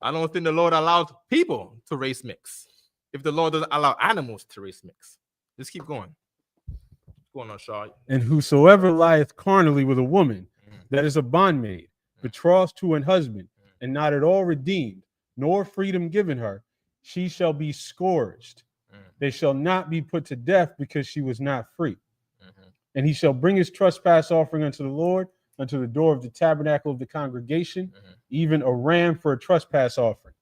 I don't think the Lord allows people to race mix. If the Lord doesn't allow animals to race mix. Just keep going. Go on, Shaw. And whosoever lieth carnally with a woman, that is a bondmaid, betrothed to an husband, and not at all redeemed, nor freedom given her, she shall be scourged. They shall not be put to death because she was not free. And he shall bring his trespass offering unto the Lord, unto the door of the tabernacle of the congregation, even a ram for a trespass offering.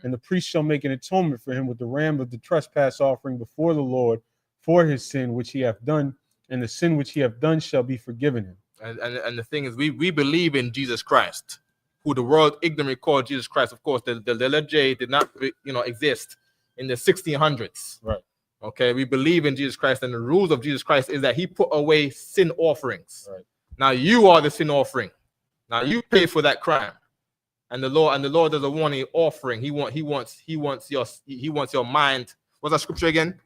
And the priest shall make an atonement for him with the ram of the trespass offering before the Lord for his sin which he hath done, and the sin which he hath done shall be forgiven him. And the thing is, we believe in Jesus Christ, who the world ignorantly called Jesus Christ. Of course, the letter J did not, exist in the 1600s. Right. Okay, we believe in Jesus Christ, and the rules of Jesus Christ is that he put away sin offerings. Right. Now you are the sin offering. Now you pay for that crime, and the Lord doesn't want an offering. He wants your mind. What's that scripture again?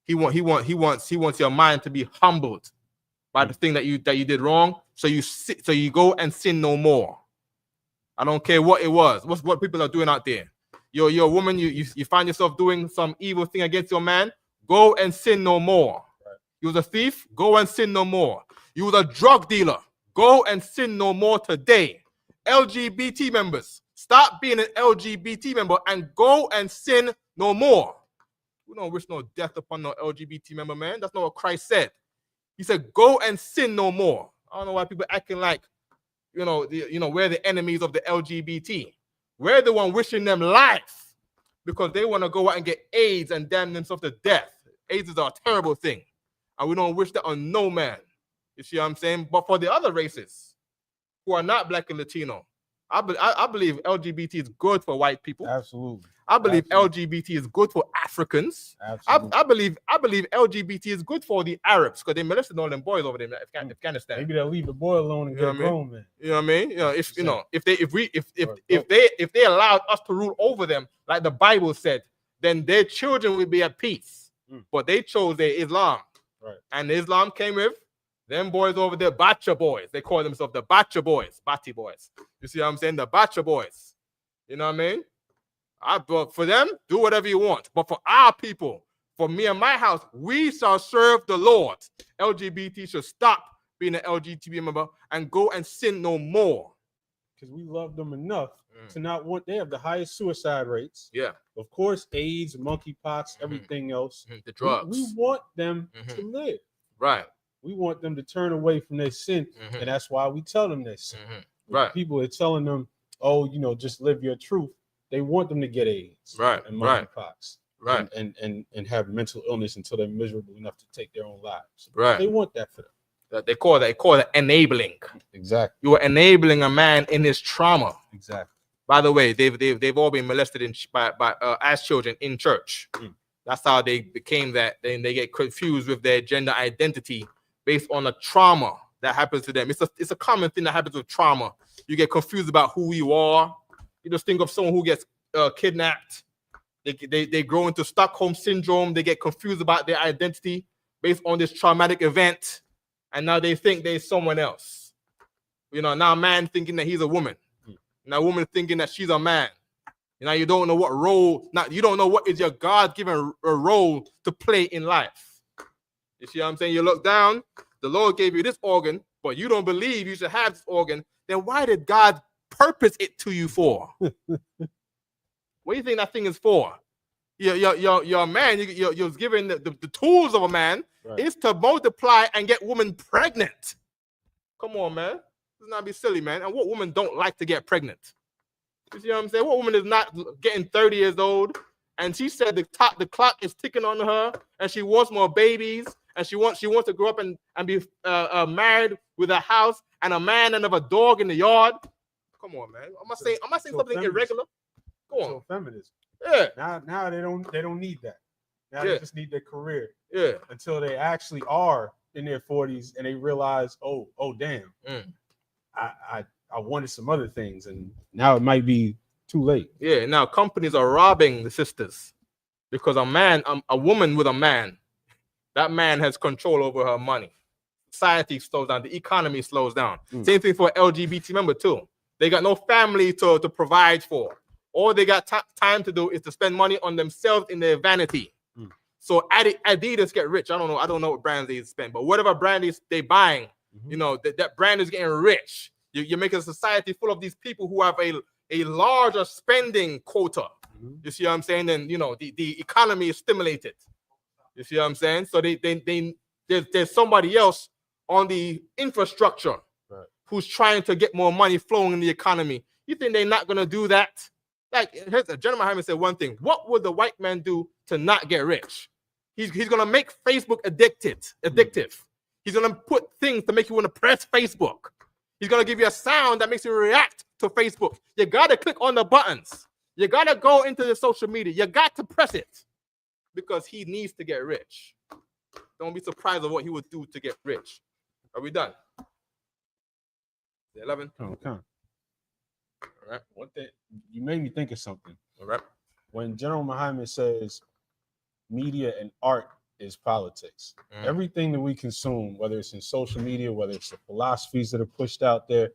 He wants your mind to be humbled by the thing that you did wrong. So you go and sin no more. I don't care what it was. What people are doing out there. You're a woman. You find yourself doing some evil thing against your man. Go and sin no more. Right. You was a thief. Go and sin no more. You was a drug dealer. Go and sin no more today. LGBT members, stop being an LGBT member and go and sin no more. We don't wish no death upon no LGBT member, man. That's not what Christ said. He said, go and sin no more. I don't know why people acting like, we're the enemies of the LGBT. We're the one wishing them life because they want to go out and get AIDS and damn themselves to death. AIDS is a terrible thing. And we don't wish that on no man. You see what I'm saying? But for the other races who are not black and Latino, I believe LGBT is good for white people. Absolutely. I believe Absolutely. LGBT is good for Africans. Absolutely. I believe LGBT is good for the Arabs because they molested all them boys over there in Afghanistan. Maybe they'll leave the boy alone and You know get what I mean? grown, man. You know what I mean? You know, Or if they allowed us to rule over them, like the Bible said, then their children would be at peace. But they chose their Islam. Right. And Islam came with them boys over there, Bacha boys. They call themselves the Bacha boys, Bati boys. You see what I'm saying? The Bacha boys. You know what I mean? But for them, do whatever you want. But for our people, for me and my house, we shall serve the Lord. LGBT should stop being an LGBT member and go and sin no more. Because we love them enough to not want. They have the highest suicide rates. Yeah. Of course, AIDS, monkeypox, everything else. The drugs. We want them to live. Right. We want them to turn away from their sin, and that's why we tell them this. Right. People are telling them, "Oh, just live your truth." They want them to get AIDS, right, and monkeypox, right, and have mental illness until they're miserable enough to take their own lives. Right. They want that for them. They call it enabling. Exactly. You are enabling a man in his trauma. Exactly. By the way, they've all been molested as children in church. That's how they became that. Then they get confused with their gender identity based on the trauma that happens to them. It's a common thing that happens with trauma. You get confused about who you are. You just think of someone who gets kidnapped. They grow into Stockholm syndrome. They get confused about their identity based on this traumatic event, and now they think they're someone else. Now a man thinking that he's a woman. Now a woman thinking that she's a man. You don't know what role. Now you don't know what is your God-given role to play in life. You see what I'm saying? You look down. The Lord gave you this organ, but you don't believe you should have this organ. Then why did God purpose it to you for? What do you think that thing is for? You're a man. You're given the tools of a man. Right. Is to multiply and get women pregnant. Come on, man. Let's not be silly, man. And what woman don't like to get pregnant? You see what I'm saying? What woman is not getting 30 years old and she said the clock is ticking on her and she wants more babies and she wants to grow up and be married with a house and a man and have a dog in the yard? Come on, man. Am I saying something feminism. Irregular? Go on. So feminism. Yeah. Now they don't need that. Now they just need their career. Yeah. Until they actually are in their 40s and they realize, oh damn, I wanted some other things, and now it might be too late. Yeah. Now companies are robbing the sisters because a woman with a man, that man has control over her money. Society slows down. The economy slows down. Same thing for LGBT member too. They got no family to provide for. All they got time to do is to spend money on themselves in their vanity. So Adidas get rich. I don't know what brands they spend, but whatever brand they buying, that brand is getting rich. You're making a society full of these people who have a larger spending quota. You see what I'm saying? And the economy is stimulated. You see what I'm saying? So there's somebody else on the infrastructure who's trying to get more money flowing in the economy. You think they're not gonna do that? Like General Muhammad said one thing: what would the white man do to not get rich? He's gonna make Facebook addictive. He's gonna put things to make you want to press Facebook. He's gonna give you a sound that makes you react to Facebook. You gotta click on the buttons. You gotta go into the social media. You got to press it because he needs to get rich. Don't be surprised at what he would do to get rich. Are we done? 11. Okay. All right. You made me think of something. All right. When General Muhammad says media and art is politics, everything that we consume, whether it's in social media, whether it's the philosophies that are pushed out there,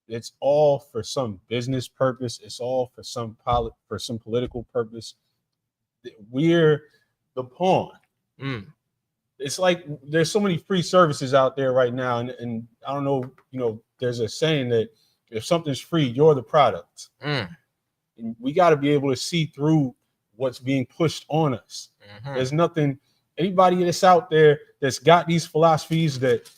it's all for some business purpose. It's all for some political purpose. We're the pawn. It's like there's so many free services out there right now, and I don't know, there's a saying that if something's free, you're the product. And we got to be able to see through what's being pushed on us. There's nothing, anybody that's out there that's got these philosophies that,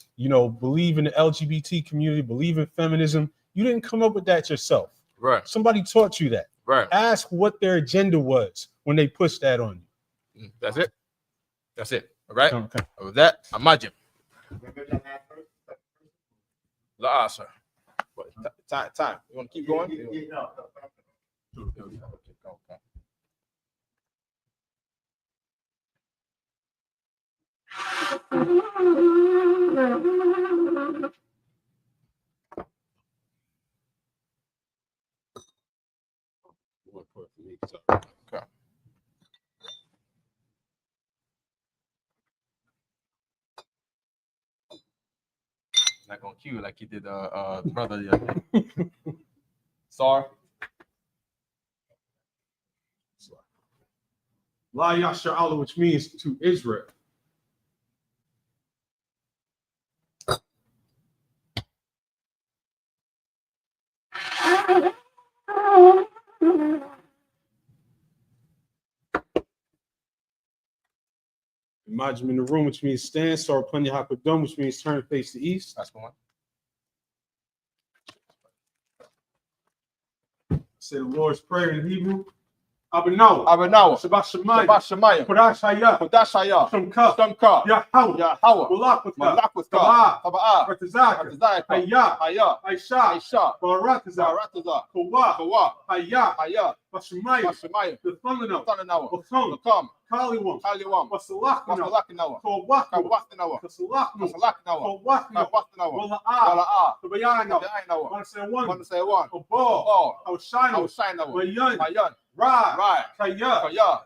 believe in the LGBT community, believe in feminism, you didn't come up with that yourself. Right. Somebody taught you that. Right. Ask what their agenda was when they pushed that on you. That's it. All right. Okay. With that, imagine. La sir. Time. You want to keep going? No. Okay, go. Okay. Not gonna cue like you did brother the other day. Sorry. La Yasha'Allah, which means to Israel. Imagine in the room, which means stand. Start Plenty Hakadum, which means turn face to east. That's one. Say the Lord's Prayer in Hebrew. Abanawa. Shabbat Shemayim. Kodash Hayah. Shamka. Yahweh. Malakwatka. Taba'ah. Ratazaka. Hayah. Aisha. Baratazah. Kawa. Hayah. Bashemayim. The Thundernawa. Bakam. Kaliwam. Wasalaknawa. Kawaknawa. Kasalaknawa. Kawaknawa. Wala'ah. Tabayanawa. Want to say one. Kabal. Hawshinawa. Mayan. Right. Kaya.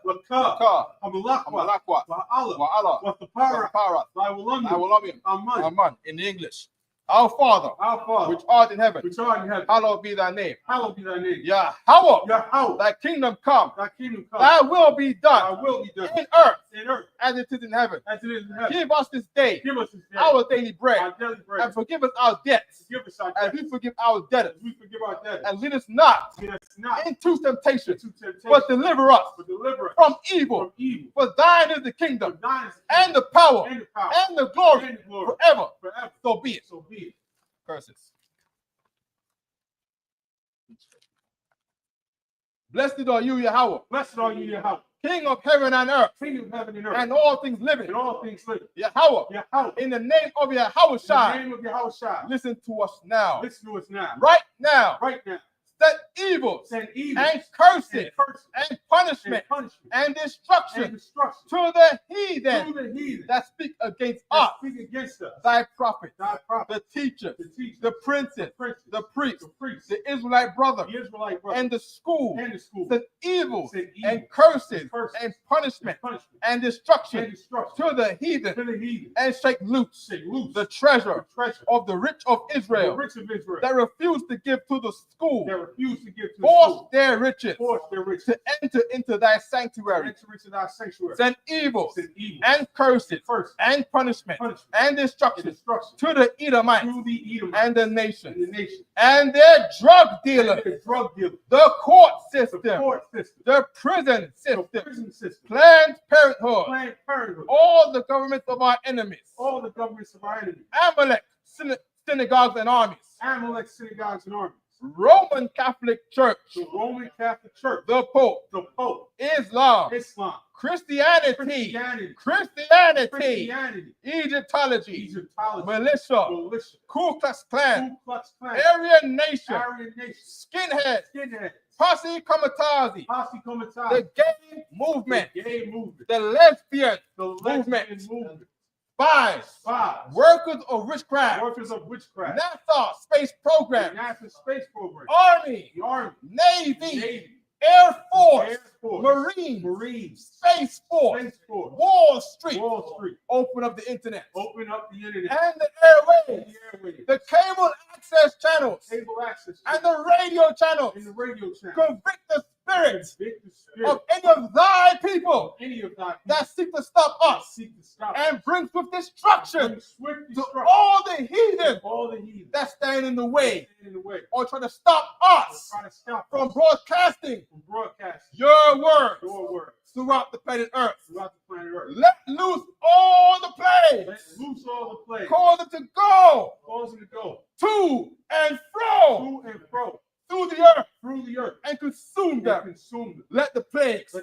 Laka. Hamalakwa. Wa'ala. Wathapara. Thy Aman. In English. Our Father, which art in heaven, hallowed be thy name. Yahweh, thy kingdom come. Thy will be done. In earth as it is in heaven. Give us this day our daily bread. And forgive us our debts as we forgive our debtors. And lead us not into temptation, but deliver us from evil. For thine is the kingdom and the power and the glory forever. So be it. Curses. Blessed are you, Yahweh. King of heaven and earth. And all things living. Yahweh. In the name of Yahweh, listen to us now. Right now. Send evil and curses and punishment and destruction to the heathen that speak against us, thy prophet, the teacher, the princes, the priests, the Israelite brother, and the school. Send evil and curses and punishment and destruction to the heathen and shake loose the treasure of the rich of Israel that refuse to give to the school. Force their riches to enter into thy sanctuary. Send evil and curses and punishment and destruction to the Edomites and the nation and their drug dealers, the court system, the prison system, Planned Parenthood, all the governments of our enemies, Amalek, synagogues and armies, Roman Catholic Church, the Pope, Islam, Christianity, Egyptology, militia, Ku Klux Klan, Aryan Nation, skinheads, Posse Comitazi, the gay movement, the lesbian movement, spies, workers of witchcraft, NASA space program, Army, Navy, Air Force, Marines, Space Force, Wall Street, open up the internet, and the airwaves, the cable access channels, and the radio channels. Convict the spirits of any of thy people that seek to stop us and bring swift destruction to all the heathen that stand in the way or try to stop us from broadcasting your word throughout the planet Earth. Let loose all the plagues. Cause them to go to and fro through the earth and consume them. Let the plagues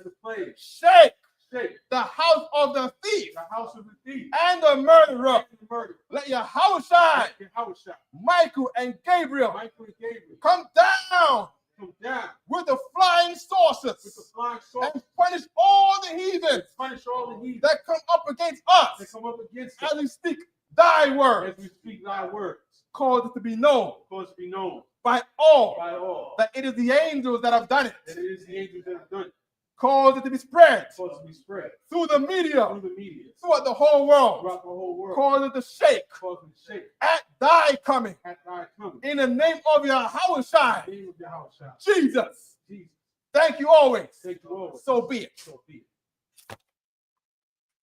shake shake the house of the thief the house of the thief and the murderer. and the murderer. Let Yahushua, Let Yahushua, Michael, and Gabriel Michael and Gabriel come down come down with the flying with the saucers flying sword and punish all the heathens and punish all the heathen that come up against that us come up against as us we speak thy as word. we speak thy words. Cause it to be known Cause to be known by all by all that it is the angels that have done it. that it is the angels that have done it. Cause it to be spread Cause to be spread through the media through the media throughout the whole world. throughout the whole world. Cause it to shake Cause it to shake at thy coming. at thy coming. In the name of Yahushua, In the name of Yahushua, Jesus. Jesus, Thank you always. thank you always. So be it. So be it.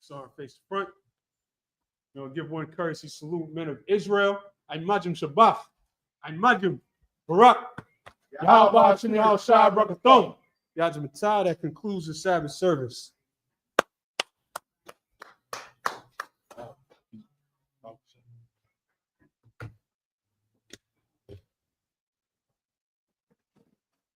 So face to front. You know, give one courtesy salute, men of Israel. I Majim Shabbat. I Majim Barak. Yahweh Shini Al Shai Brakathon. Yajim That concludes the Sabbath service.